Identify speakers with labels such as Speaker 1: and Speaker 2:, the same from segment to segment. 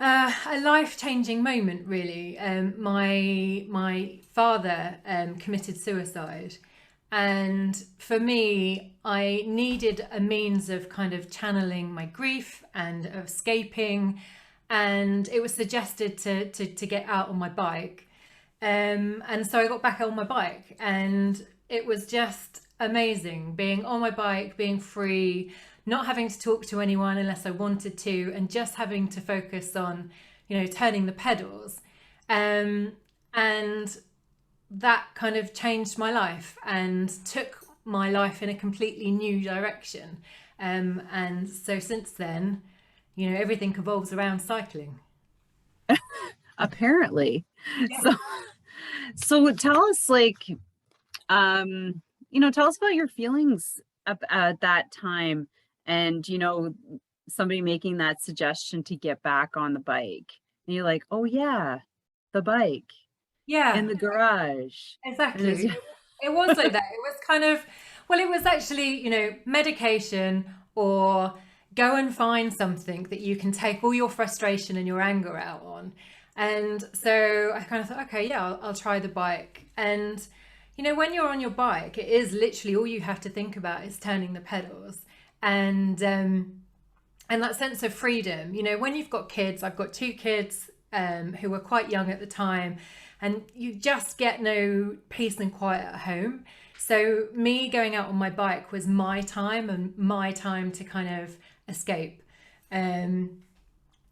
Speaker 1: A life-changing moment, really. My father committed suicide, and for me, I needed a means of kind of channeling my grief and of escaping. And it was suggested to get out on my bike. And so I got back on my bike, and it was just amazing being on my bike, being free, not having to talk to anyone unless I wanted to, and just having to focus on, turning the pedals. And that kind of changed my life and took my life in a completely new direction. And so since then, everything evolves around cycling.
Speaker 2: Apparently.
Speaker 1: Yeah.
Speaker 2: So tell us, tell us about your feelings at that time, and somebody making that suggestion to get back on the bike, and you're like, oh yeah, the bike in
Speaker 1: Yeah,
Speaker 2: the garage. And
Speaker 1: exactly. It was like that. It was kind of, well, it was actually, medication, or go and find something that you can take all your frustration and your anger out on. And so I kind of thought, okay, yeah, I'll try the bike. And, when you're on your bike, it is literally all you have to think about is turning the pedals. And that sense of freedom, when you've got kids, I've got two kids who were quite young at the time, and you just get no peace and quiet at home. So me going out on my bike was my time, and my time to kind of escape. Um,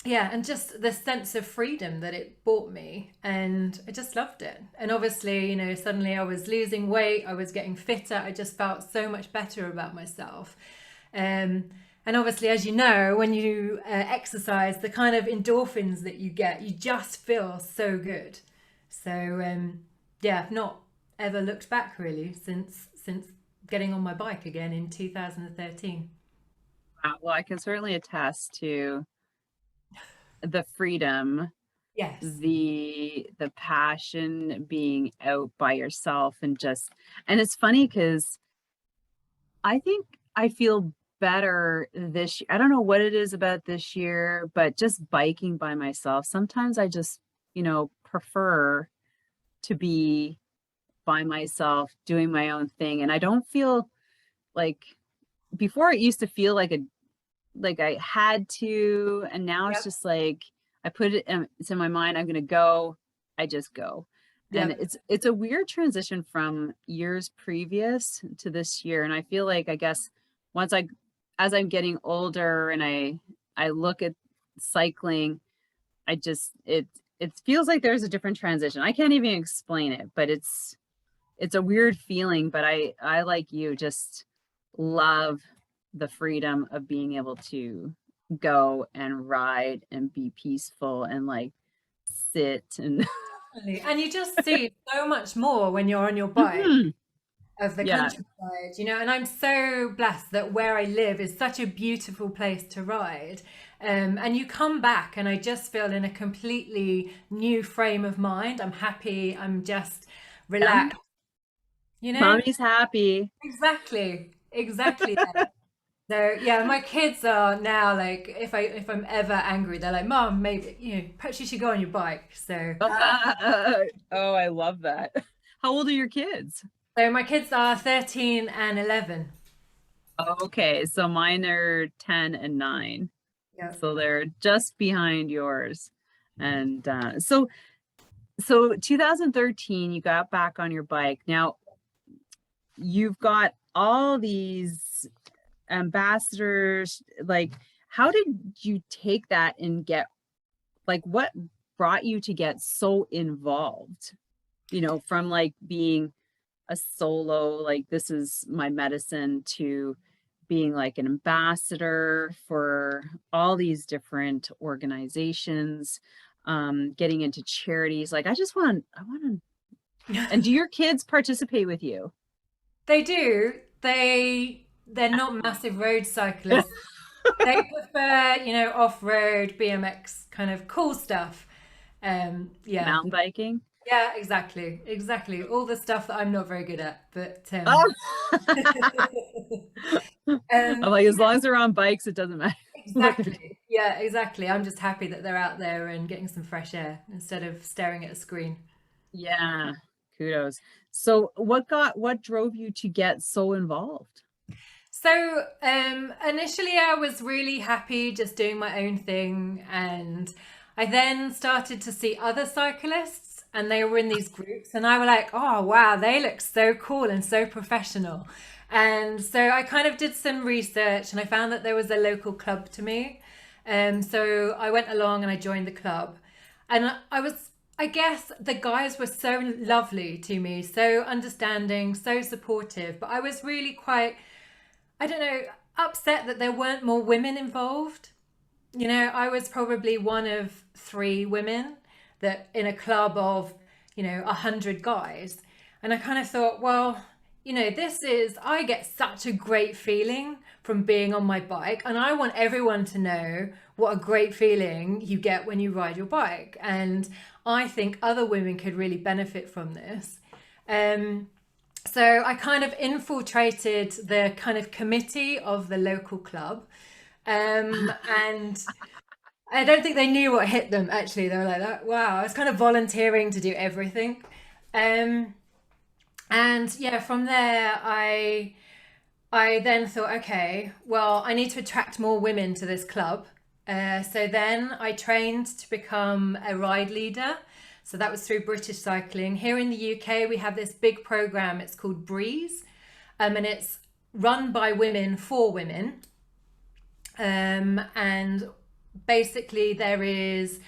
Speaker 1: yeah, and just the sense of freedom that it brought me, and I just loved it. And obviously, suddenly I was losing weight, I was getting fitter, I just felt so much better about myself. um, and obviously, as you know, when you exercise, the kind of endorphins that you get, you just feel so good. So yeah, I've not ever looked back really since getting on my bike again in 2013.
Speaker 2: Well, I can certainly attest to the freedom,
Speaker 1: Yes.
Speaker 2: the passion, being out by yourself, and it's funny because I think I feel better this. I don't know what it is about this year, but just biking by myself. Sometimes I just, prefer to be by myself doing my own thing. And I don't feel like, before it used to feel like I had to, and now it's
Speaker 1: Yep.
Speaker 2: just like I put it it's in my mind, I'm gonna go, I just go. And
Speaker 1: Yep.
Speaker 2: it's a weird transition from years previous to this year. And I feel like, I guess, once I as I'm getting older and I look at cycling, I just it feels like there's a different transition. I can't even explain it, but it's a weird feeling. But I like you, just love the freedom of being able to go and ride and be peaceful and sit and
Speaker 1: Definitely. And you just see so much more when you're on your bike
Speaker 2: Mhm.
Speaker 1: of the
Speaker 2: Yeah.
Speaker 1: countryside, and I'm so blessed that where I live is such a beautiful place to ride. And you come back, and I just feel in a completely new frame of mind. I'm happy, I'm just
Speaker 2: Yeah.
Speaker 1: relaxed, you know?
Speaker 2: Mommy's happy.
Speaker 1: Exactly that. So yeah, my kids are now like, if I'm ever angry, they're like, Mom, maybe perhaps you should go on your bike. So
Speaker 2: Oh, I love that. How old are your kids?
Speaker 1: my kids are 13 and 11.
Speaker 2: Okay, so mine are 10 and 9.
Speaker 1: Yeah.
Speaker 2: So they're just behind yours. And so 2013, you got back on your bike. Now you've got all these ambassadors. Like, how did you take that and what brought you to get so involved? From being a solo, like this is my medicine, to being like an ambassador for all these different organizations, getting into charities. Like, I want to, and do your kids participate with you?
Speaker 1: They do. They're not massive road cyclists. They prefer, off-road, BMX, kind of cool stuff. Yeah.
Speaker 2: Mountain biking?
Speaker 1: Yeah, exactly. All the stuff that I'm not very good at, but
Speaker 2: Oh, I'm
Speaker 1: um,
Speaker 2: like, as long as they're on bikes, it doesn't matter what they're doing.
Speaker 1: exactly. Yeah, exactly. I'm just happy that they're out there and getting some fresh air instead of staring at a screen.
Speaker 2: Yeah, kudos. So what drove you to get so involved?
Speaker 1: So initially, I was really happy just doing my own thing, and I then started to see other cyclists, and they were in these groups, and I was like, "Oh wow, they look so cool and so professional." And so I kind of did some research, and I found that there was a local club to me. So I went along and I joined the club, and I guess the guys were so lovely to me, so understanding, so supportive, but I was really quite, I don't know, upset that there weren't more women involved. You know, I was probably one of three women that in a club of, 100 guys. And I kind of thought, well, I get such a great feeling from being on my bike. And I want everyone to know what a great feeling you get when you ride your bike. And I think other women could really benefit from this. So I kind of infiltrated the kind of committee of the local club. And I don't think they knew what hit them, actually. They were like, that, wow, I was kind of volunteering to do everything. Um, and yeah, from there, I then thought, okay, well, I need to attract more women to this club. So then I trained to become a ride leader. So that was through British Cycling. Here in the UK, we have this big program. It's called Breeze, and it's run by women for women. And basically, there is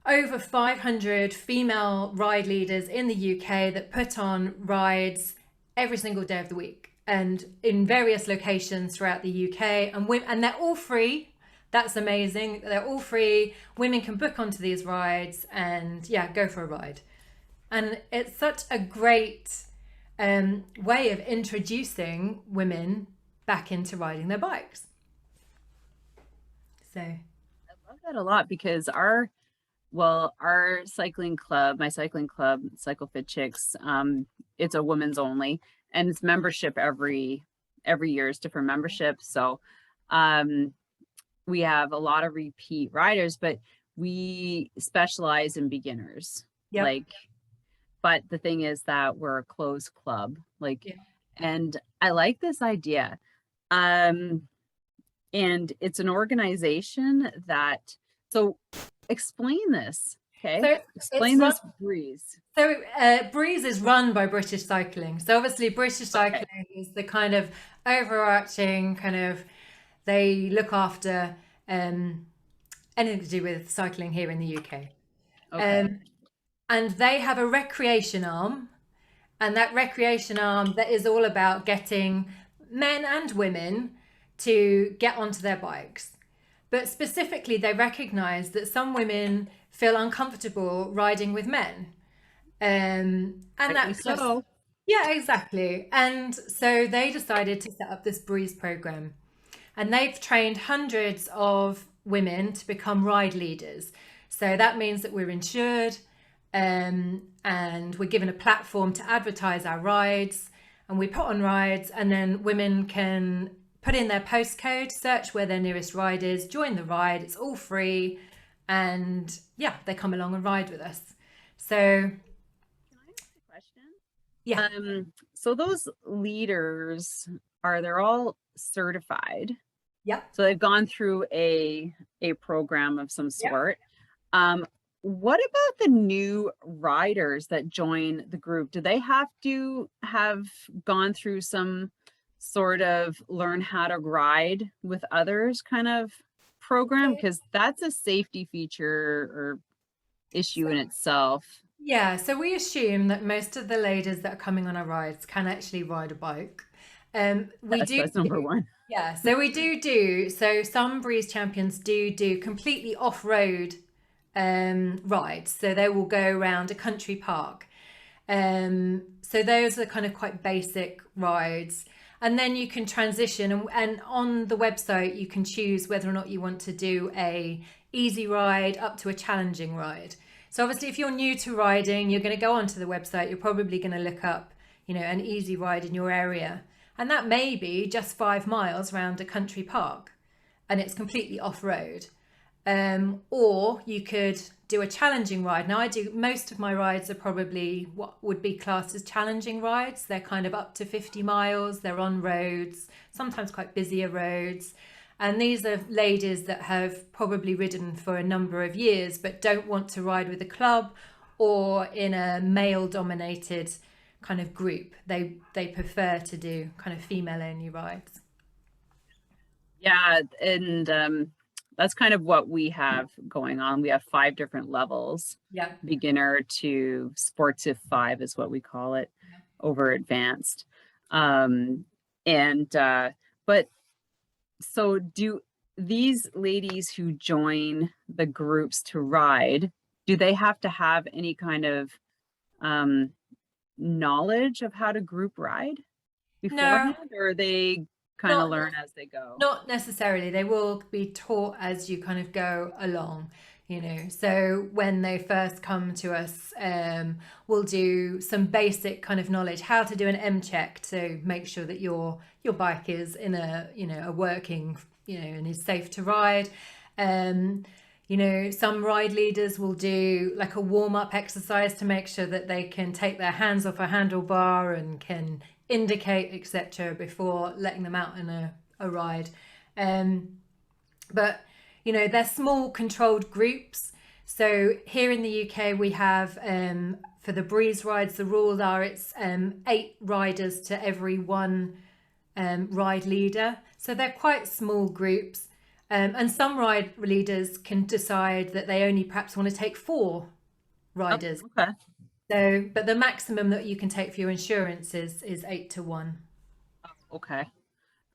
Speaker 1: over 500 female ride leaders in the UK that put on rides every single day of the week and in various locations throughout the UK. And they're all free. That's amazing. They're all free. Women can book onto these rides and yeah, go for a ride. And it's such a great way of introducing women back into riding their bikes. So
Speaker 2: I love that a lot because our cycling club, my cycling club, Cycle Fit Chicks, it's a women's only, and it's membership every year is different membership. So we have a lot of repeat riders, but we specialize in beginners.
Speaker 1: yep.
Speaker 2: Like, but the thing is that we're a closed club. Like,
Speaker 1: Yeah.
Speaker 2: and I like this idea. And it's an organization that, so explain this. Okay.
Speaker 1: So
Speaker 2: Explain this, Breeze.
Speaker 1: So Breeze is run by British Cycling. So obviously British Cycling is the kind of overarching kind of, they look after anything to do with cycling here in the UK.
Speaker 2: Okay.
Speaker 1: And they have a recreation arm, and that recreation arm that is all about getting men and women to get onto their bikes. But specifically, they recognize that some women feel uncomfortable riding with men. And that's
Speaker 2: so.
Speaker 1: yeah, exactly. And so they decided to set up this Breeze program. And they've trained hundreds of women to become ride leaders. So that means that we're insured, and we're given a platform to advertise our rides, and we put on rides, and then women can put in their postcode, search where their nearest ride is, join the ride. It's all free, and yeah, they come along and ride with us. So
Speaker 2: Can I ask a question?
Speaker 1: yeah.
Speaker 2: So those leaders they're all certified?
Speaker 1: Yep.
Speaker 2: So they've gone through a program of some sort. What about the new riders that join the group? Do they have to have gone through some sort of learn how to ride with others kind of program? Because that's a safety feature or issue in itself.
Speaker 1: Yeah, so we assume that most of the ladies that are coming on our rides can actually ride a bike.
Speaker 2: That's number one.
Speaker 1: Yeah, so we do. So some Breeze champions do completely off-road rides. So they will go around a country park. So those are kind of quite basic rides. And then you can transition, and on the website you can choose whether or not you want to do a easy ride up to a challenging ride. So obviously if you're new to riding, you're going to go onto the website, you're probably going to look up, an easy ride in your area. And that may be just 5 miles around a country park, and it's completely off-road. or you could do a challenging ride. Now most of my rides are probably what would be classed as challenging rides. They're kind of up to 50 miles. They're on roads, sometimes quite busier roads. And these are ladies that have probably ridden for a number of years, but don't want to ride with a club or in a male dominated kind of group. They prefer to do kind of female only rides.
Speaker 2: Yeah, and that's kind of what we have going on. We have 5 different levels.
Speaker 1: Yeah.
Speaker 2: Beginner to sportive 5 is what we call it, over advanced. But so do these ladies who join the groups to ride, do they have to have any kind of knowledge of how to group ride beforehand, or they kind of learn as they go?
Speaker 1: Not necessarily. They will be taught as you kind of go along, you know. So when they first come to us, we'll do some basic kind of knowledge, how to do an M check to make sure that your bike is in a, you know, a working, you know, and is safe to ride. You know, some ride leaders will do like a warm-up exercise to make sure that they can take their hands off a handlebar and can indicate, etc., before letting them out in a ride. But you know, they're small controlled groups. So here in the UK we have for the breeze rides, the rules are it's 8 riders to every 1 ride leader. So they're quite small groups. And some ride leaders can decide that they only perhaps want to take 4 riders.
Speaker 2: Oh, okay.
Speaker 1: So, but the maximum that you can take for your insurance is 8 to 1.
Speaker 2: Okay.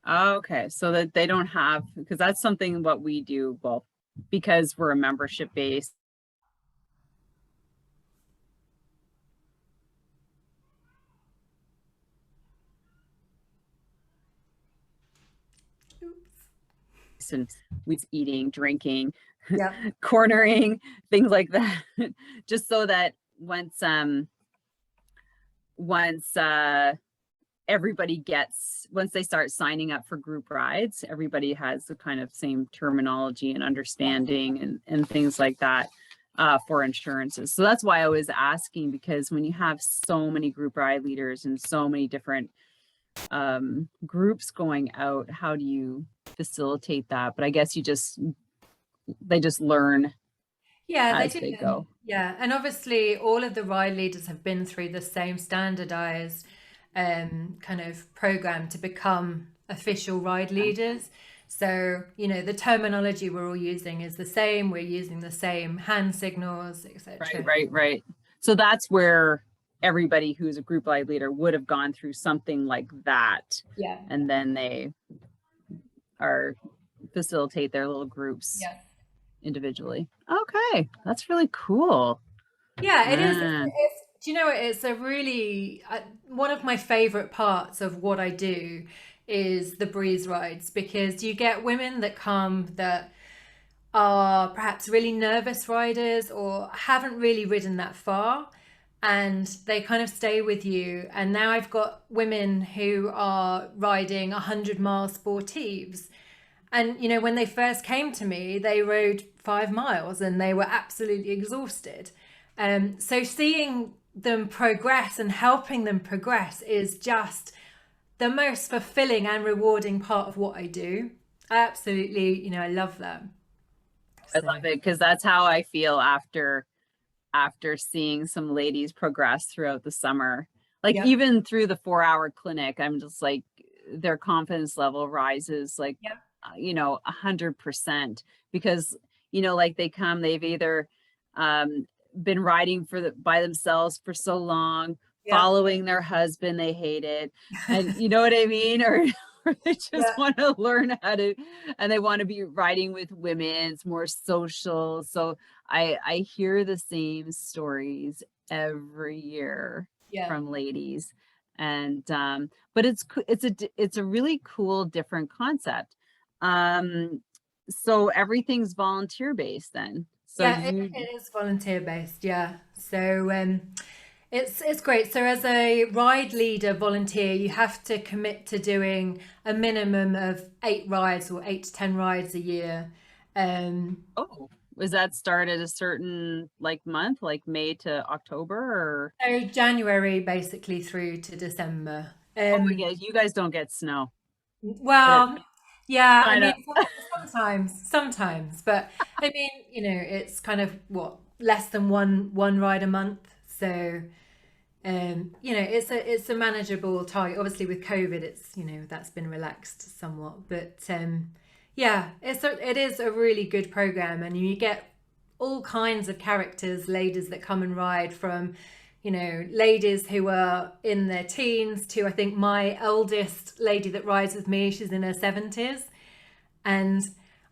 Speaker 2: Okay. So that they don't have, because that's something what we do, well, because we're a membership based. And we eating, drinking, cornering, things like that, just so that once everybody gets, once they start signing up for group rides, everybody has the kind of same terminology and understanding and things like that for insurances. So that's why I was asking, because when you have so many group ride leaders and so many different groups going out, how do you facilitate that? But I guess they just learn as they go.
Speaker 1: Yeah, and obviously all of the ride leaders have been through the same standardized kind of program to become official ride leaders. So, you know, the terminology we're all using is the same. We're using the same hand signals, etc.
Speaker 2: Right. So that's where everybody who's a group ride leader would have gone through something like that.
Speaker 1: Yeah.
Speaker 2: And then they facilitate their little groups individually. Okay, that's really cool.
Speaker 1: Yeah, it is. Do you know, it's a really one of my favorite parts of what I do is the breeze rides, because you get women that come that are perhaps really nervous riders or haven't really ridden that far, and they kind of stay with you. And now I've got women who are riding 100-mile sportives. And, you know, when they first came to me, they rode 5 miles and they were absolutely exhausted. So seeing them progress and helping them progress is just the most fulfilling and rewarding part of what I do. I absolutely, you know, I love that.
Speaker 2: I love it, because that's how I feel after seeing some ladies progress throughout the summer. Like even through the 4-hour clinic, I'm just like, their confidence level rises like, you know, 100%, because, you know, like they've either been riding by themselves for so long, following their husband, they hate it. And you know what I mean? Or they just want to learn how to, and they want to be riding with women. It's more social. So I hear the same stories every year from ladies. And but it's a really cool, different concept. So everything's volunteer based then. So
Speaker 1: it is volunteer based. Yeah. So it's great. So as a ride leader volunteer, you have to commit to doing a minimum of 8 rides or 8 to 10 rides a year.
Speaker 2: Oh, was that start at a certain like month, like May to October, or?
Speaker 1: So January basically through to December.
Speaker 2: Oh, yeah, you guys don't get snow. That
Speaker 1: Well, yeah, I
Speaker 2: kind
Speaker 1: mean,
Speaker 2: of.
Speaker 1: sometimes, but I mean, it's kind of what, less than one ride a month. So, it's a manageable target. Obviously, with COVID, it's that's been relaxed somewhat, but yeah, it is a really good program, and you get all kinds of characters, ladies that come and ride from, ladies who are in their teens to, I think, my eldest lady that rides with me, she's in her 70s. And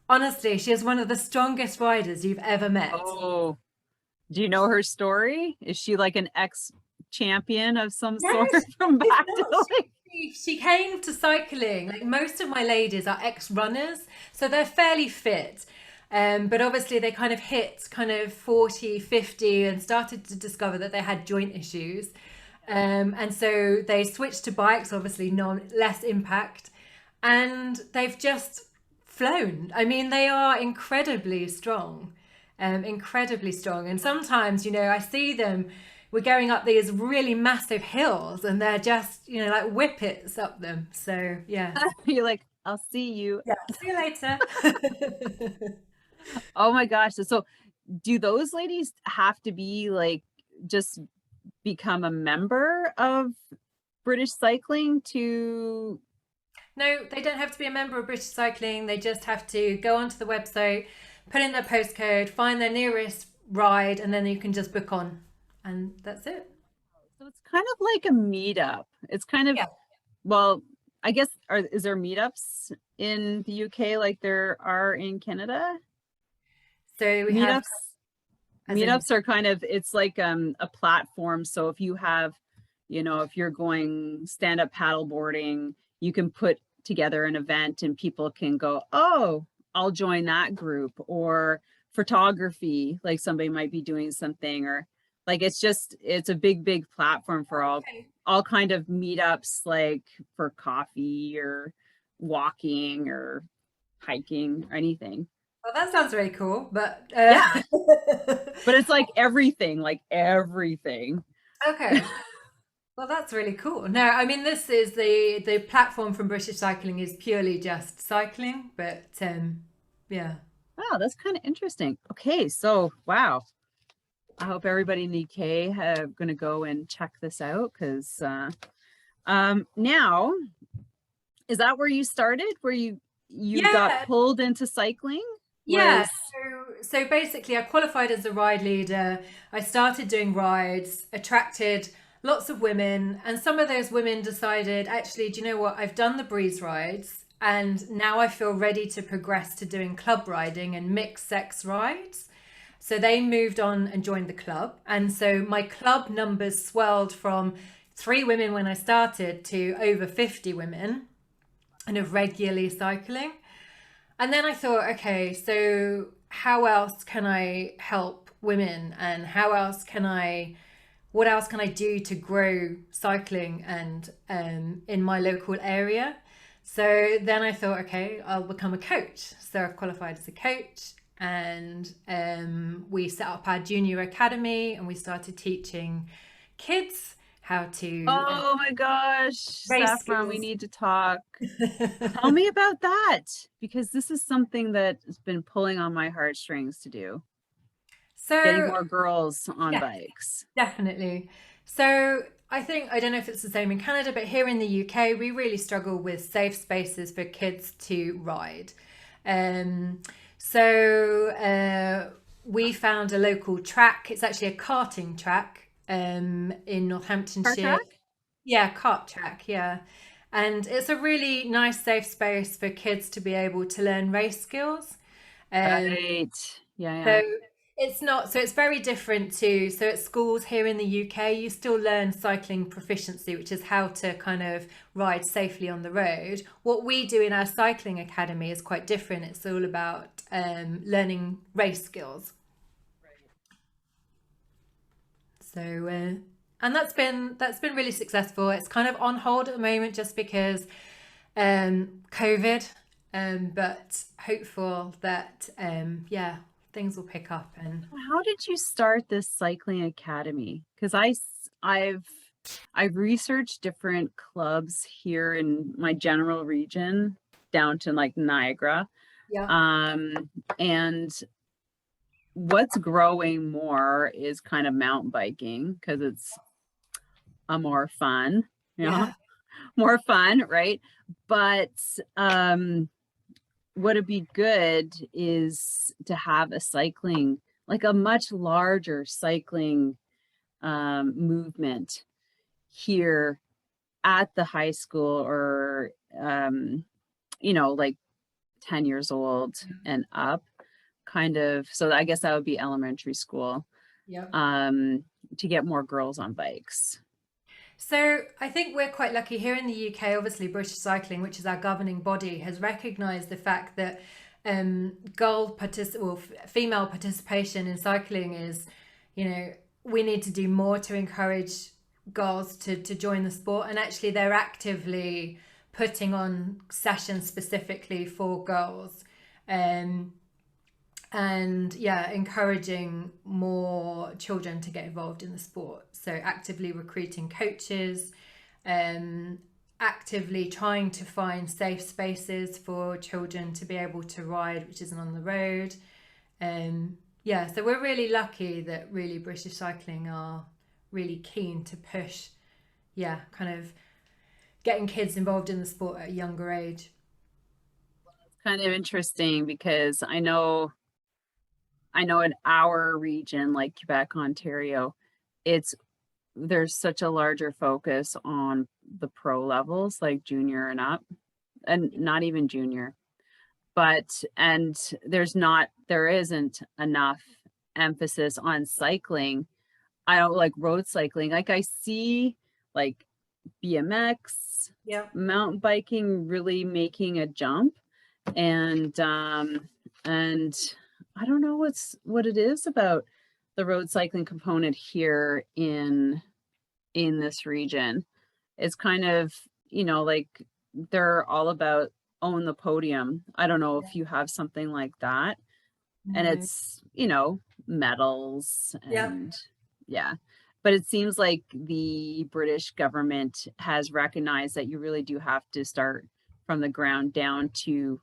Speaker 1: honestly, she is one of the strongest riders you've ever met.
Speaker 2: Oh, do you know her story? Is she like an ex-champion of some
Speaker 1: No,
Speaker 2: sort from
Speaker 1: she's
Speaker 2: back to
Speaker 1: not.
Speaker 2: like?
Speaker 1: She came to cycling. Like most of my ladies are ex-runners, so they're fairly fit. But obviously they kind of hit kind of 40, 50 and started to discover that they had joint issues. And so they switched to bikes, obviously less impact, and they've just flown. I mean, they are incredibly strong, incredibly strong. And sometimes, I see them, we're going up these really massive hills and they're just, like whippets up them. So, yeah.
Speaker 2: You're like, I'll see you.
Speaker 1: Yeah. See you later.
Speaker 2: Oh my gosh. So do those ladies have to be like just become a member of British Cycling to?
Speaker 1: No, they don't have to be a member of British Cycling. They just have to go onto the website, put in their postcode, find their nearest ride, and then you can just book on. And that's it.
Speaker 2: So it's kind of like a meetup. It's kind of,
Speaker 1: Yeah.
Speaker 2: well, I guess, is there meetups in the UK like there are in Canada?
Speaker 1: So we have,
Speaker 2: Meetups,
Speaker 1: as in,
Speaker 2: meetups are kind of, it's like a platform. So if you have, if you're going stand-up paddleboarding, you can put together an event and people can go, oh, I'll join that group. Or photography, like somebody might be doing something, or like it's a big platform for
Speaker 1: okay.
Speaker 2: all kind of meetups, like for coffee or walking or hiking or anything.
Speaker 1: Well, that sounds really cool, but
Speaker 2: Yeah, but it's like everything.
Speaker 1: okay. Well, that's really cool. No, I mean this is the platform from British Cycling is purely just cycling, but yeah.
Speaker 2: Wow, that's kind of interesting. Okay, so wow, I hope everybody in the UK have going to go and check this out, because now, is that where you started? Where you got
Speaker 1: Yeah,
Speaker 2: pulled into cycling?
Speaker 1: yeah.
Speaker 2: Was
Speaker 1: So basically I qualified as a ride leader. I started doing rides, attracted lots of women, and some of those women decided, actually, do you know what? I've done the breeze rides and now I feel ready to progress to doing club riding and mixed sex rides. So they moved on and joined the club. And so my club numbers swelled from 3 women when I started to over 50 women and of regularly cycling. And then I thought, okay, so how else can I help women, and what else can I do to grow cycling and in my local area? So then I thought, okay, I'll become a coach. So I qualified as a coach, and we set up our junior academy and we started teaching kids how to
Speaker 2: Oh my gosh,
Speaker 1: race
Speaker 2: Saffron, we
Speaker 1: skills.
Speaker 2: need to talk. Tell me about that, because this is something that has been pulling on my heartstrings to do. Getting
Speaker 1: So
Speaker 2: more girls on
Speaker 1: yeah,
Speaker 2: bikes.
Speaker 1: definitely. So I don't know if it's the same in Canada, but here in the UK, we really struggle with safe spaces for kids to ride. Um, so we found a local track. It's actually a karting track in
Speaker 2: Car
Speaker 1: Northamptonshire.
Speaker 2: track?
Speaker 1: Yeah, kart track, yeah. And it's a really nice safe space for kids to be able to learn race skills. Um,
Speaker 2: Right. Yeah, yeah.
Speaker 1: so it's very different to, so at schools here in the UK, you still learn cycling proficiency, which is how to kind of ride safely on the road. What we do in our cycling academy is quite different. It's all about learning race skills. So and that's been really successful. It's kind of on hold at the moment just because COVID. but hopeful that yeah, things will pick up. And
Speaker 2: How did you start this cycling academy? Because I've researched different clubs here in my general region down to like Niagara.
Speaker 1: yeah,
Speaker 2: And what's growing more is kind of mountain biking because it's a more fun, you know,
Speaker 1: yeah,
Speaker 2: more fun, right? But what'd be good is to have a cycling, like a much larger cycling movement here at the high school or like 10 years old and up, kind of. So I guess that would be elementary school,
Speaker 1: yeah.
Speaker 2: to get more girls on bikes.
Speaker 1: So I think we're quite lucky here in the UK. Obviously, British Cycling, which is our governing body, has recognised the fact that female participation in cycling is, we need to do more to encourage girls to join the sport. And actually, they're actively putting on sessions specifically for girls. And yeah, encouraging more children to get involved in the sport. So actively recruiting coaches, actively trying to find safe spaces for children to be able to ride, which isn't on the road. Yeah, so we're really lucky that really British Cycling are really keen to push, yeah, kind of getting kids involved in the sport at a younger age.
Speaker 2: It's kind of interesting because I know in our region, like Quebec, Ontario, there's such a larger focus on the pro levels, like junior and up, and not even junior. And there isn't enough emphasis on cycling. I don't like road cycling. Like I see like BMX,
Speaker 1: Yeah.
Speaker 2: mountain biking really making a jump. And I don't know what it is about the road cycling component here in this region. It's kind of, like they're all about own the podium. I don't know if you have something like that. And
Speaker 1: No.
Speaker 2: it's, medals
Speaker 1: Yeah.
Speaker 2: and yeah. But it seems like the British government has recognized that you really do have to start from the ground down to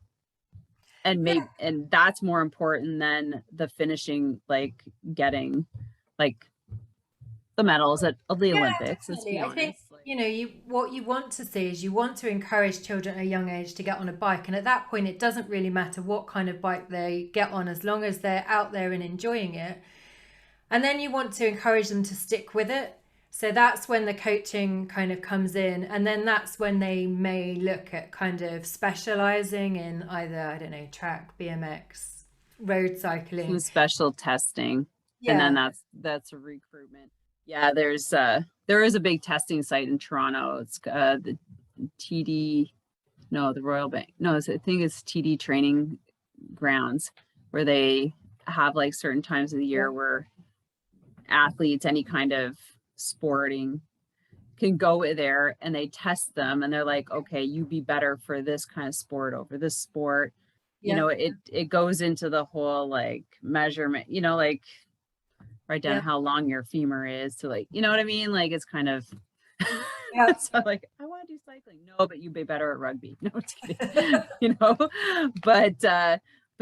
Speaker 1: Yeah.
Speaker 2: and that's more important than the finishing, like getting like the medals at the
Speaker 1: Yeah,
Speaker 2: Olympics, let's
Speaker 1: definitely.
Speaker 2: be
Speaker 1: I think,
Speaker 2: honest. Like,
Speaker 1: you what you want to see is you want to encourage children at a young age to get on a bike. And at that point, it doesn't really matter what kind of bike they get on as long as they're out there and enjoying it. And then you want to encourage them to stick with it. So that's when the coaching kind of comes in. And then that's when they may look at kind of specializing in either, I don't know, track, BMX, road
Speaker 2: some
Speaker 1: cycling.
Speaker 2: special testing, and then
Speaker 1: Yeah.
Speaker 2: that's a recruitment. Yeah, there is a big testing site in Toronto. It's the TD, no, the Royal Bank, no, I think it's TD training grounds, where they have like certain times of the
Speaker 1: Yeah.
Speaker 2: year where athletes, any kind of sporting, can go there and they test them and they're like, okay, you'd be better for this kind of sport over this sport.
Speaker 1: Yeah.
Speaker 2: It goes into the whole like measurement, like write down
Speaker 1: Yeah.
Speaker 2: how long your femur is to, like, you know what I mean? Like it's kind of
Speaker 1: Yeah.
Speaker 2: so like, I want to do cycling. No, but you'd be better at rugby. No, just kidding. But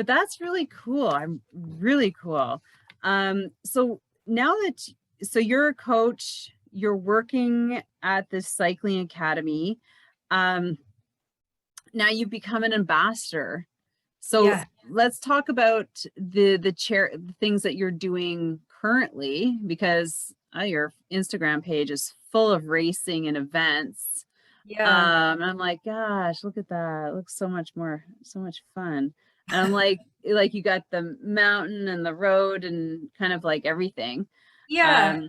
Speaker 2: that's really cool. I'm really cool. So now so you're a coach, you're working at this cycling academy. Now you've become an ambassador. So
Speaker 1: Yeah.
Speaker 2: let's talk about the things that you're doing currently, because your Instagram page is full of racing and events.
Speaker 1: Yeah.
Speaker 2: And I'm like, gosh, look at that. It looks so much fun. And I'm like you got the mountain and the road and kind of like everything.
Speaker 1: Yeah.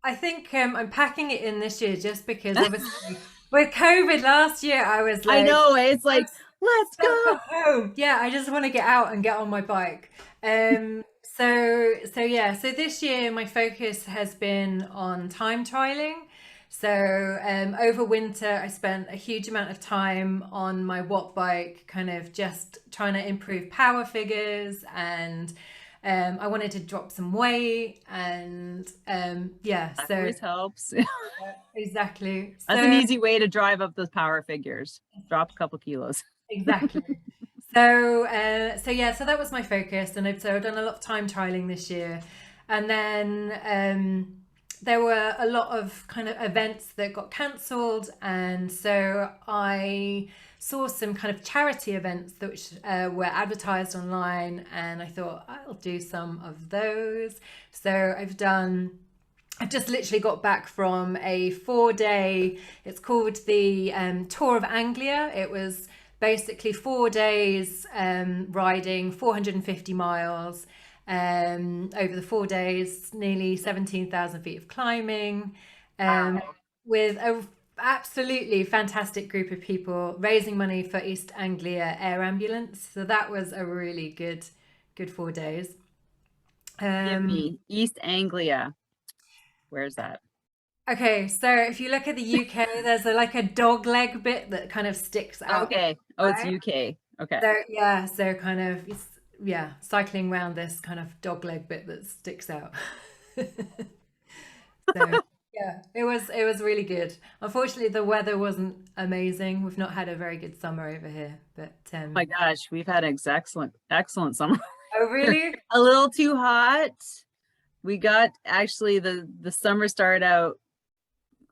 Speaker 1: I think I'm packing it in this year just because obviously with COVID last year, I was
Speaker 2: I
Speaker 1: like,
Speaker 2: know, it's
Speaker 1: I'm
Speaker 2: like, let's
Speaker 1: stuck
Speaker 2: go.
Speaker 1: at home. Yeah, I just want to get out and get on my bike. So yeah, so this year my focus has been on time trialing. So over winter, I spent a huge amount of time on my watt bike, kind of just trying to improve power figures, and I wanted to drop some weight, and yeah,
Speaker 2: That
Speaker 1: so
Speaker 2: always helps.
Speaker 1: exactly.
Speaker 2: That's an
Speaker 1: So
Speaker 2: easy way to drive up those power figures. Drop a couple kilos.
Speaker 1: exactly. So yeah, so that was my focus, and I've done a lot of time trialing this year, and then there were a lot of kind of events that got cancelled, and so I saw some kind of charity events that were advertised online, and I thought I'll do some of those. So I've just literally got back from a 4 day, it's called the Tour of Anglia. It was basically 4 days riding 450 miles over the 4 days, nearly 17,000 feet of climbing,
Speaker 2: Wow.
Speaker 1: with a absolutely fantastic group of people raising money for East Anglia Air Ambulance. So that was a really good 4 days.
Speaker 2: Give
Speaker 1: Um,
Speaker 2: me East Anglia. Where's that?
Speaker 1: Okay, so if you look at the UK, there's like a dog leg bit that kind of sticks out,
Speaker 2: Okay. Oh, it's
Speaker 1: right?
Speaker 2: UK. Okay.
Speaker 1: So yeah, so kind of yeah, cycling around this kind of dog leg bit that sticks out. So yeah, it was really good. Unfortunately, the weather wasn't amazing. We've not had a very good summer over here, but
Speaker 2: Oh my gosh, we've had an excellent summer.
Speaker 1: oh really?
Speaker 2: A little too hot. We got actually the summer started out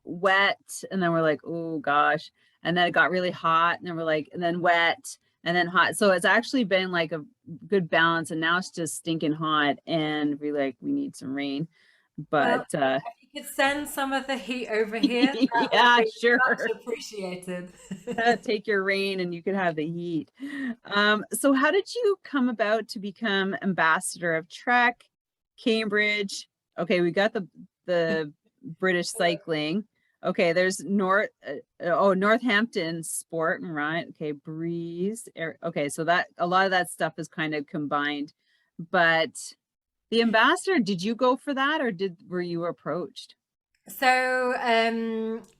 Speaker 2: wet, and then we're like, oh gosh. And then it got really hot, and then we're like, and then wet, and then hot. So it's actually been like a good balance, and now it's just stinking hot, and we're like, we need some rain.
Speaker 1: Well,
Speaker 2: But
Speaker 1: if you could send some of the heat over here, that would
Speaker 2: yeah,
Speaker 1: be
Speaker 2: sure.
Speaker 1: much appreciated.
Speaker 2: Take your rain and you could have the heat. So how did you come about to become ambassador of Trek, Cambridge? Okay, we got the British cycling. Okay, there's Northampton Sport, right? Okay, Breeze. Okay, so that a lot of that stuff is kind of combined. But the ambassador, did you go for that, or were you approached?
Speaker 1: So,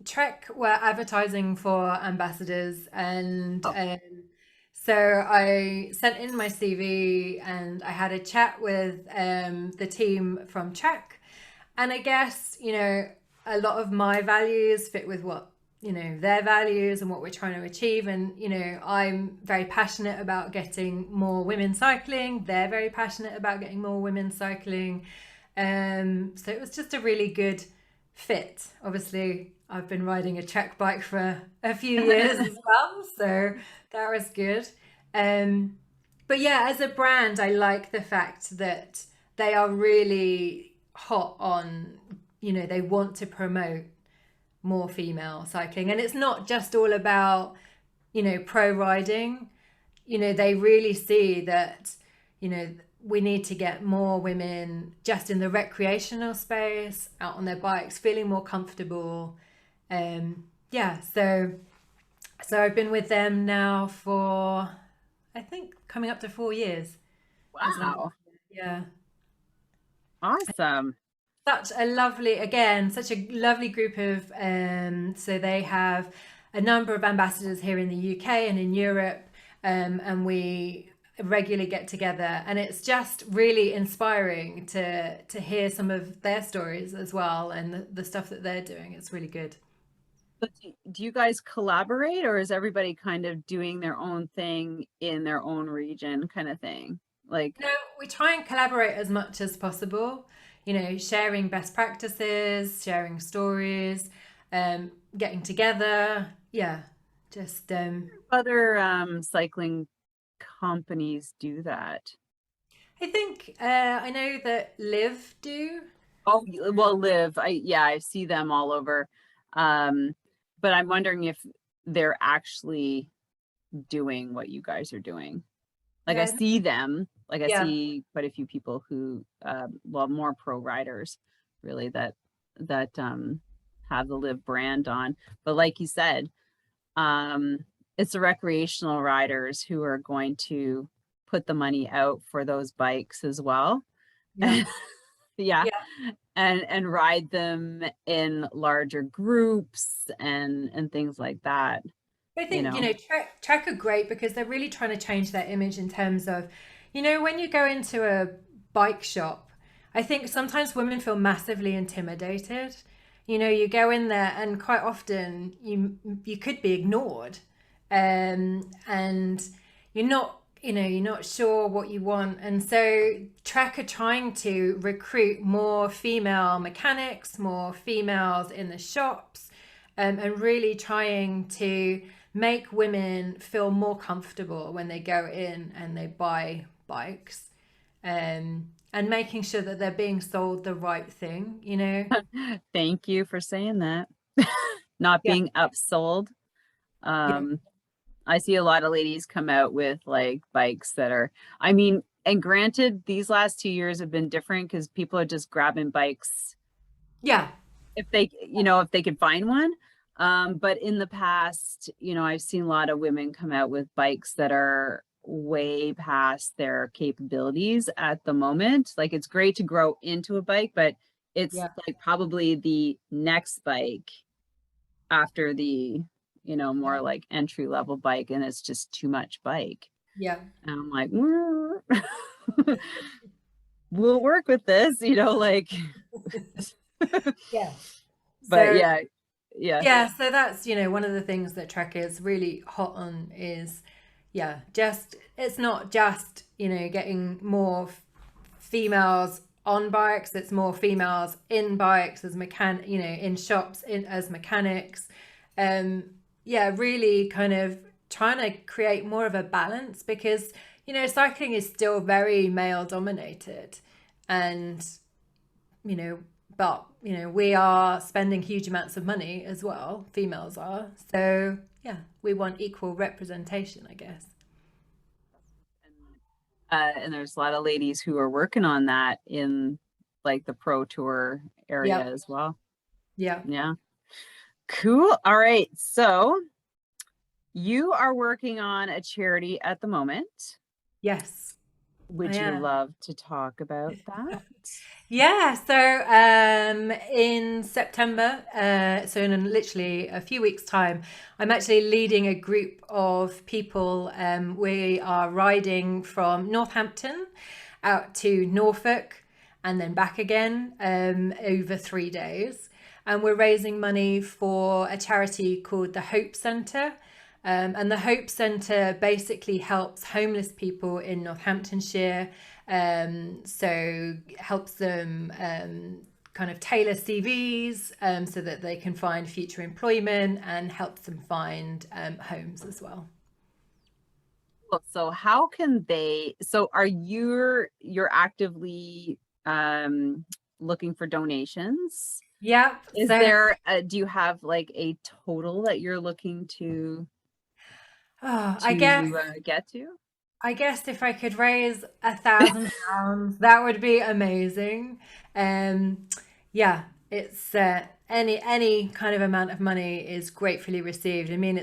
Speaker 1: Trek were advertising for ambassadors, and
Speaker 2: Oh,
Speaker 1: so I sent in my CV, and I had a chat with the team from Trek, and I guess a lot of my values fit with what their values and what we're trying to achieve, and I'm very passionate about getting more women cycling. They're very passionate about getting more women cycling, so it was just a really good fit. Obviously, I've been riding a Trek bike for a few years as well, so that was good. Um, but yeah, as a brand, I like the fact that they are really hot on, they want to promote more female cycling. And it's not just all about, pro riding. They really see that, you know, we need to get more women just in the recreational space, out on their bikes, feeling more comfortable. Yeah, so I've been with them now for I think coming up to 4 years as an
Speaker 2: wow.
Speaker 1: yeah.
Speaker 2: Awesome.
Speaker 1: Such a lovely group of so they have a number of ambassadors here in the UK and in Europe, and we regularly get together, and it's just really inspiring to hear some of their stories as well, and the stuff that they're doing. It's really good.
Speaker 2: But do you guys collaborate, or is everybody kind of doing their own thing in their own region kind of thing? Like,
Speaker 1: No, we try and collaborate as much as possible, sharing best practices, sharing stories, getting together. Yeah, just
Speaker 2: other cycling companies do that?
Speaker 1: I think I know that Live do.
Speaker 2: Oh, well, Live. I see them all over. Um, but I'm wondering if they're actually doing what you guys are doing. Like I
Speaker 1: Yeah,
Speaker 2: see them, like I
Speaker 1: yeah,
Speaker 2: see quite a few people who, well, more pro riders really that have the Live brand on. But like you said, um, it's the recreational riders who are going to put the money out for those bikes as well.
Speaker 1: yeah.
Speaker 2: Yeah.
Speaker 1: Yeah.
Speaker 2: And ride them in larger groups and things like that,
Speaker 1: I
Speaker 2: you
Speaker 1: think,
Speaker 2: know.
Speaker 1: Trek are great because they're really trying to change their image in terms of, when you go into a bike shop, I think sometimes women feel massively intimidated. You go in there and quite often you could be ignored. And you're not sure what you want. And so Trek are trying to recruit more female mechanics, more females in the shops, and really trying to make women feel more comfortable when they go in and they buy bikes, and making sure that they're being sold the right thing.
Speaker 2: Thank you for saying that. Not
Speaker 1: Yeah,
Speaker 2: being upsold.
Speaker 1: yeah,
Speaker 2: Um, I see a lot of ladies come out with like bikes that are, I mean, and granted, these last 2 years have been different because people are just grabbing bikes
Speaker 1: yeah,
Speaker 2: if they, if they could find one. But in the past, I've seen a lot of women come out with bikes that are way past their capabilities at the moment. Like it's great to grow into a bike, but it's
Speaker 1: yeah,
Speaker 2: like probably the next bike after the,
Speaker 1: yeah,
Speaker 2: more like entry level bike, and it's just too much bike.
Speaker 1: yeah,
Speaker 2: And I'm like, we'll work with this, like,
Speaker 1: yeah.
Speaker 2: but
Speaker 1: So
Speaker 2: yeah, yeah.
Speaker 1: yeah, so that's, one of the things that Trek is really hot on is, yeah, just it's not just, getting more females on bikes, it's more females in bikes as in shops as mechanics. Um, yeah, really kind of trying to create more of a balance because, cycling is still very male dominated, and you know, but we are spending huge amounts of money as well. Females are. So yeah, we want equal representation, I guess.
Speaker 2: And there's a lot of ladies who are working on that in like the pro tour area
Speaker 1: Yep.
Speaker 2: as well.
Speaker 1: Yeah.
Speaker 2: Yeah. Cool. All right. So you are working on a charity at the moment.
Speaker 1: Yes, I
Speaker 2: Would you
Speaker 1: am.
Speaker 2: love to talk about that?
Speaker 1: Yeah, so in September, so in literally a few weeks' time, I'm actually leading a group of people. We are riding from Northampton out to Norfolk and then back again over 3 days. And we're raising money for a charity called the Hope Centre. And the Hope Centre basically helps homeless people in Northamptonshire. So helps them kind of tailor CVs so that they can find future employment, and helps them find homes as well.
Speaker 2: So how can they, so are you're actively looking for donations?
Speaker 1: Yep.
Speaker 2: Is
Speaker 1: So
Speaker 2: there do you have like a total that you're looking to
Speaker 1: oh,
Speaker 2: get to?
Speaker 1: I guess if I could raise £1,000, that would be amazing. Um, yeah, it's any kind of amount of money is gratefully received. I mean,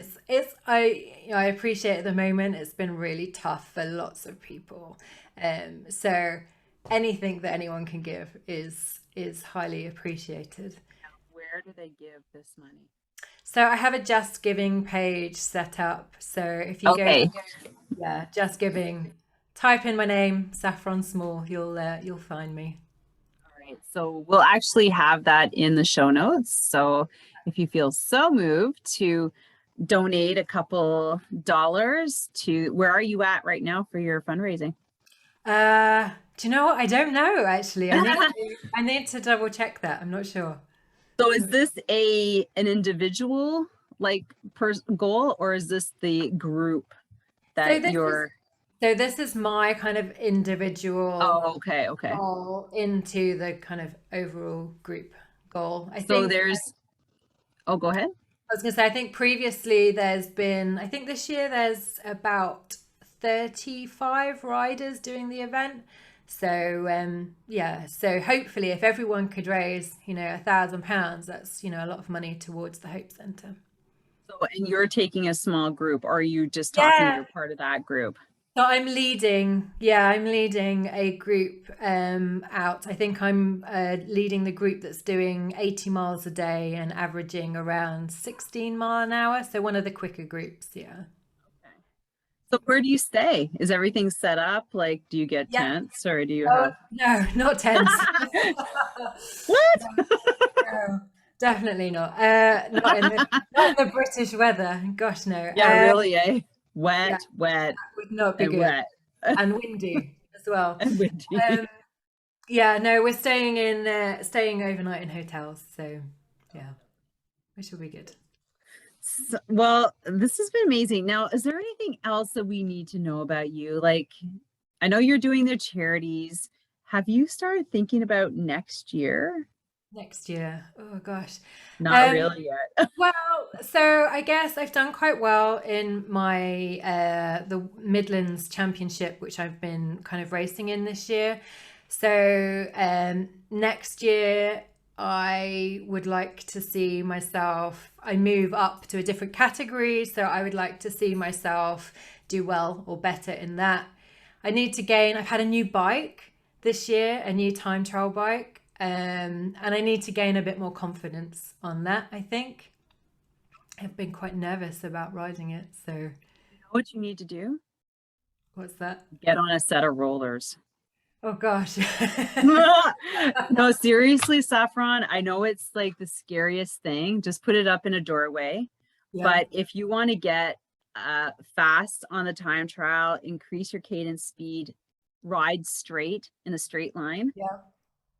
Speaker 1: I appreciate at the moment it's been really tough for lots of people. So anything that anyone can give is highly appreciated.
Speaker 2: Where do they give this money?
Speaker 1: So I have a Just Giving page set up. So if you go,
Speaker 2: Okay.
Speaker 1: yeah, Just Giving, type in my name, Saffron Small, you'll find me.
Speaker 2: All right. So we'll actually have that in the show notes. So if you feel so moved to donate a couple dollars to, where are you at right now for your fundraising?
Speaker 1: Do you know what? I don't know actually. I need to double check that. I'm not sure.
Speaker 2: So is this an individual like goal, or is this the group
Speaker 1: So
Speaker 2: that
Speaker 1: this is
Speaker 2: you're?
Speaker 1: so this is my kind of individual
Speaker 2: Oh, okay, okay.
Speaker 1: goal into the kind of overall group goal.
Speaker 2: So there's, oh, go ahead.
Speaker 1: I was going to say, I think previously I think this year there's about 35 riders doing the event. So yeah, so hopefully if everyone could raise, £1,000, that's, a lot of money towards the Hope Centre.
Speaker 2: So, and you're taking a small group, or are you just talking,
Speaker 1: Yeah.
Speaker 2: you're part of that group?
Speaker 1: So I'm leading a group out. I think I'm leading the group that's doing 80 miles a day and averaging around 16 mile an hour. So one of the quicker groups, yeah.
Speaker 2: Okay. So where do you stay? Is everything set up? Like, do you get
Speaker 1: Yeah.
Speaker 2: tents or do you
Speaker 1: Oh,
Speaker 2: have
Speaker 1: no, not tents.
Speaker 2: what?
Speaker 1: No, definitely not. Not in the British weather. Gosh, no.
Speaker 2: Yeah, really, eh?
Speaker 1: Yeah,
Speaker 2: Wet, wet,
Speaker 1: would not be
Speaker 2: and
Speaker 1: good.
Speaker 2: wet
Speaker 1: And windy as well.
Speaker 2: and
Speaker 1: Um,
Speaker 2: windy.
Speaker 1: yeah, no, we're staying overnight in hotels. So yeah, which will be good.
Speaker 2: Well, this has been amazing. Now, is there anything else that we need to know about you? Like, I know you're doing the charities. Have you started thinking about next year?
Speaker 1: Next year. Oh gosh.
Speaker 2: Not
Speaker 1: Um,
Speaker 2: really yet.
Speaker 1: well, so I guess I've done quite well in my the Midlands Championship, which I've been kind of racing in this year. So next year I would like to see myself, I move up to a different category, so I would like to see myself do well or better in that. I need to gain, I've had a new bike this year, a new time trial bike, and I need to gain a bit more confidence on that, I think. I've been quite nervous about riding it, so
Speaker 2: You know what you need to do?
Speaker 1: what's that?
Speaker 2: Get on a set of rollers.
Speaker 1: Oh gosh.
Speaker 2: No, seriously, Saffron, I know it's like the scariest thing. Just put it up in a doorway.
Speaker 1: Yeah,
Speaker 2: But if you want to get fast on the time trial, increase your cadence speed, ride straight in a straight line,
Speaker 1: yeah,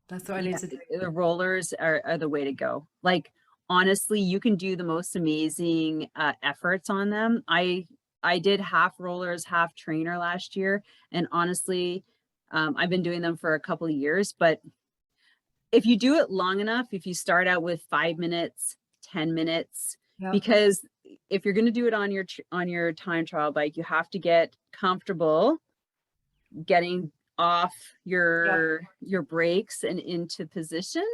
Speaker 1: that's what I need
Speaker 2: yeah,
Speaker 1: to do.
Speaker 2: the rollers are the way to go. Like honestly, you can do the most amazing efforts on them. I did half rollers, half trainer last year, and honestly, I've been doing them for a couple of years. But if you do it long enough, if you start out with 5 minutes, 10 minutes,
Speaker 1: Yeah,
Speaker 2: because if you're going to do it on your time trial bike, you have to get comfortable getting off
Speaker 1: yeah,
Speaker 2: your brakes and into position.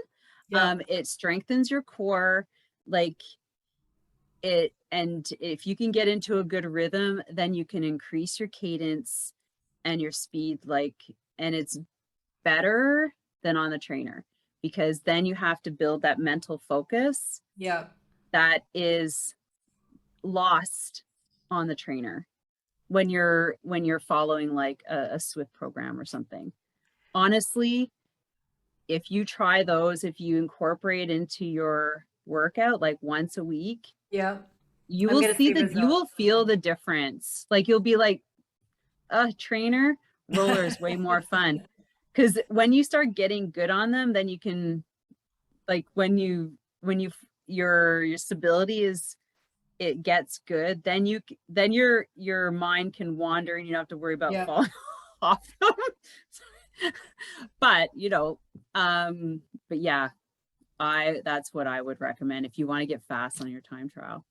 Speaker 1: yeah,
Speaker 2: It strengthens your core, like it, and if you can get into a good rhythm, then you can increase your cadence and your speed, like, and it's better than on the trainer because then you have to build that mental focus
Speaker 1: yeah.
Speaker 2: that is lost on the trainer when you're following like a Swift program or something. Honestly, if you try those, if you incorporate into your workout like once a week,
Speaker 1: Yeah.
Speaker 2: you
Speaker 1: I'm
Speaker 2: will
Speaker 1: gonna
Speaker 2: see
Speaker 1: see
Speaker 2: that you
Speaker 1: results.
Speaker 2: will feel the difference. Like you'll be like, a trainer, roller is way more fun. Because when you start getting good on them, then you can like when you your stability is it gets good, then then your mind can wander and you don't have to worry about
Speaker 1: Yeah.
Speaker 2: falling off them. But but yeah, I that's what I would recommend if you want to get fast on your time trial.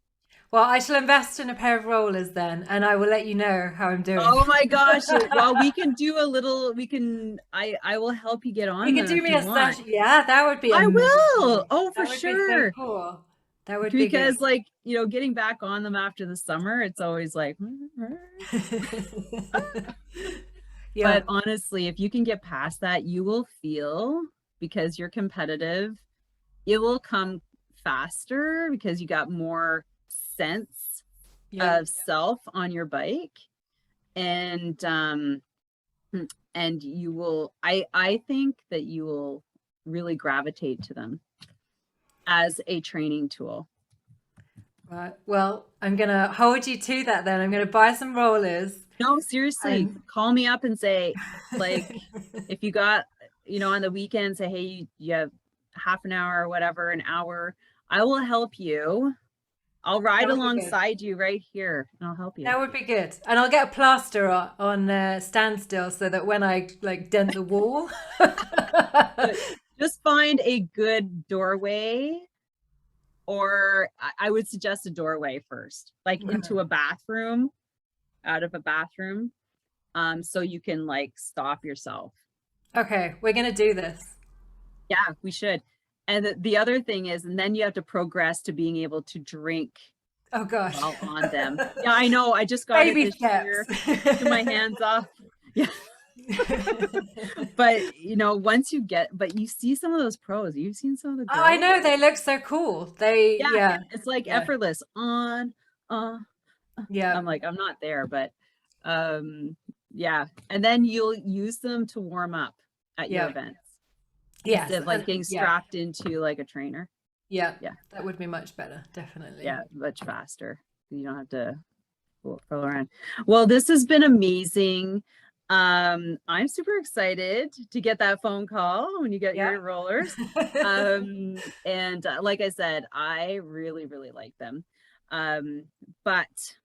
Speaker 1: Well, I shall invest in a pair of rollers then, and I will let you know how I'm doing.
Speaker 2: Oh my gosh. Well, we can do a little, we can, I will help you get
Speaker 1: You
Speaker 2: on
Speaker 1: could
Speaker 2: them
Speaker 1: do
Speaker 2: if
Speaker 1: me
Speaker 2: you
Speaker 1: a
Speaker 2: want.
Speaker 1: session. Yeah, that would be
Speaker 2: I will.
Speaker 1: amazing.
Speaker 2: Oh, for
Speaker 1: That would be so
Speaker 2: sure.
Speaker 1: cool. That would be good.
Speaker 2: Because like, getting back on them after the summer, it's always like,
Speaker 1: Yeah,
Speaker 2: but honestly, if you can get past that, you will feel because you're competitive, it will come faster because you got more sense
Speaker 1: yeah.
Speaker 2: of self on your bike. And and you will I think that you will really gravitate to them as a training tool.
Speaker 1: Right. Well, I'm gonna hold you to that then. I'm gonna buy some rollers
Speaker 2: No, seriously,
Speaker 1: and
Speaker 2: call me up and say, like, if you got, on the weekend, say, hey, you have half an hour or whatever, an hour, I will help you. I'll
Speaker 1: that
Speaker 2: ride
Speaker 1: would be good.
Speaker 2: alongside you right here and I'll help you.
Speaker 1: That would be good. And I'll get a plaster on standstill so that when I like dent the wall.
Speaker 2: But just find a good doorway, or I would suggest a doorway first, like into a bathroom, out of a bathroom, so you can like stop yourself.
Speaker 1: Okay, we're gonna do this.
Speaker 2: Yeah, we should. And the other thing is, and then you have to progress to being able to drink
Speaker 1: Oh gosh.
Speaker 2: while on them. Yeah, I know. I just got it
Speaker 1: Baby
Speaker 2: this year.
Speaker 1: steps.
Speaker 2: Took my hands off. Yeah. But but you see some of those pros. You've seen some of the
Speaker 1: Oh, I
Speaker 2: girls.
Speaker 1: know, they look so cool. They,
Speaker 2: Yeah,
Speaker 1: yeah,
Speaker 2: it's like
Speaker 1: yeah,
Speaker 2: effortless on. Uh,
Speaker 1: yeah,
Speaker 2: I'm like, I'm not there, but yeah. And then you'll use them to warm up at your
Speaker 1: yeah.
Speaker 2: events
Speaker 1: Yes,
Speaker 2: instead of like
Speaker 1: and
Speaker 2: getting
Speaker 1: yeah,
Speaker 2: strapped into like a trainer.
Speaker 1: yeah.
Speaker 2: Yeah,
Speaker 1: That would be much better, definitely.
Speaker 2: yeah, much faster. You don't have to go around. Well, this has been amazing. I'm super excited to get that phone call when you get
Speaker 1: Yeah.
Speaker 2: your rollers. And like I said, I really, really like them. But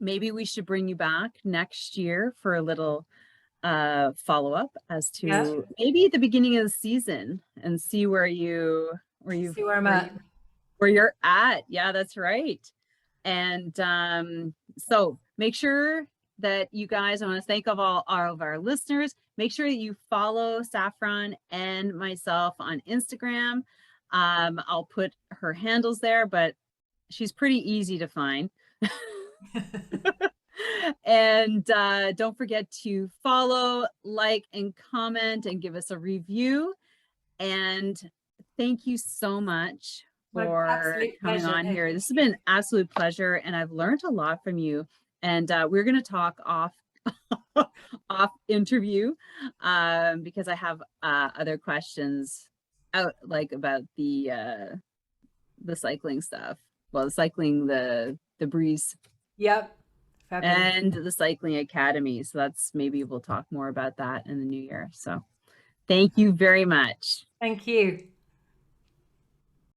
Speaker 2: maybe we should bring you back next year for a little follow-up as
Speaker 1: Yeah.
Speaker 2: to maybe at the beginning of the season and see where
Speaker 1: See where I'm at.
Speaker 2: you're at. Yeah, that's right. And so make sure that you guys, I want to thank all of our listeners. Make sure that you follow Saffron and myself on Instagram. I'll put her handles there, but she's pretty easy to find. And don't forget to follow, like, and comment and give us a review. And thank you so much
Speaker 1: My
Speaker 2: for
Speaker 1: absolute
Speaker 2: coming
Speaker 1: pleasure.
Speaker 2: on
Speaker 1: No,
Speaker 2: here.
Speaker 1: thank
Speaker 2: This has
Speaker 1: you.
Speaker 2: been an absolute pleasure, and I've learned a lot from you. And we're going to talk off off interview because I have other questions out like about the cycling stuff. Well, the cycling, the breeze,
Speaker 1: Yep. Fabulous.
Speaker 2: and the cycling academy. So that's maybe we'll talk more about that in the new year. So thank you very much.
Speaker 1: Thank you.